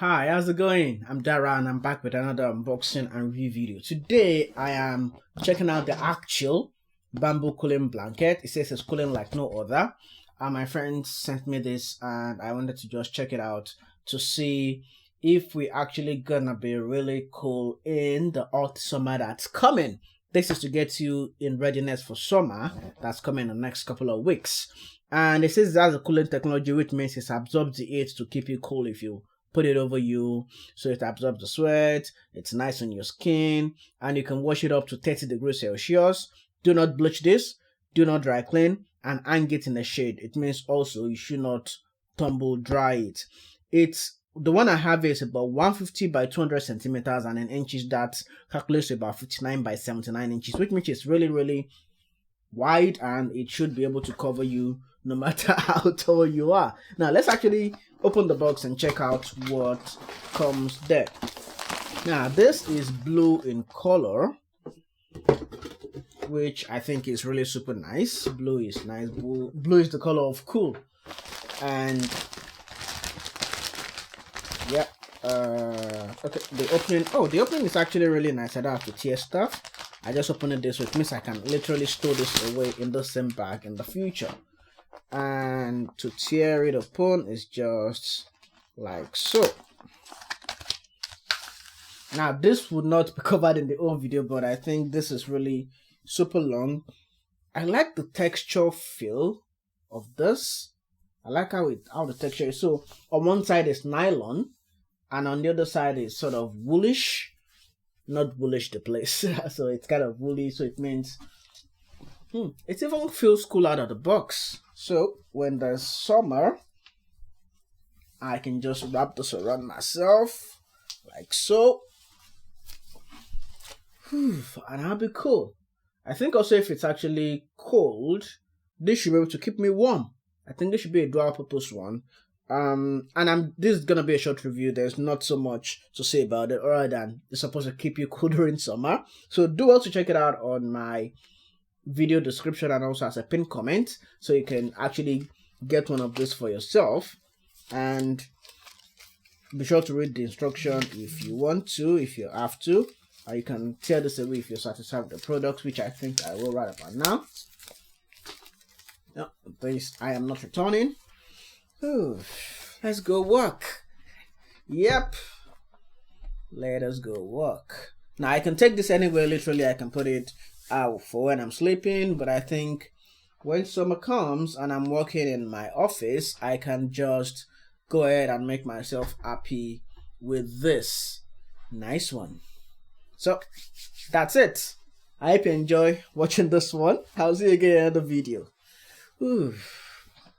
Hi, how's it going? I'm Dara and I'm back with another unboxing and review video. Today I am checking out the actual bamboo cooling blanket. It says it's cooling like no other. My friend sent me this and I wanted to just check it out to see if we actually gonna be really cool in the hot summer that's coming. This is to get you in readiness for summer that's coming in the next couple of weeks. And it says it has a cooling technology, which means it absorbs the heat to keep you cool if you put it over you, so it absorbs the sweat. It's nice on your skin, and you can wash it up to 30 degrees Celsius. Do not bleach this, do not dry clean, and hang it in the shade. It means also you should not tumble dry it. It's the one I have is about 150 by 200 centimeters, and in inches that calculates to about 59 by 79 inches, which means it's really wide, and it should be able to cover you no matter how tall you are. Now let's actually open the box and check out what comes there. Now this is blue in color, which I think is really super nice. Blue is nice. Blue is the color of cool. And yeah, okay, the opening is actually really nice. I don't have to tear stuff. I just open it this way. It means I can literally store this away in the same bag in the future. And to tear it open is just like so. Now this would not be covered in the whole video, but I think this is really super long. I like the texture feel of this. I like how the texture is. So on one side is nylon, and on the other side is sort of woolish. Not woolish the place. So it's kind of woolly, so it means it even feels cool out of the box. So when there's summer, I can just wrap this around myself like so, and I'll be cool. I think also if it's actually cold, this should be able to keep me warm. I think this should be a dual purpose one. This is gonna be a short review. There's not so much to say about it other than it's supposed to keep you cool during summer. So do also check it out on my video description and also as a pinned comment, so you can actually get one of this for yourself. And be sure to read the instruction if you want to, if you have to, or you can tear this away if you're satisfied with the product, which I think I will right about now. No, this I am not returning. Ooh, let's go work. Yep, let us go work. Now I can take this anywhere. Literally, I can put it out for when I'm sleeping, but I think when summer comes and I'm working in my office, I can just go ahead and make myself happy with this nice one. So that's it. I hope you enjoy watching this one. I'll see you again in the video. Ooh.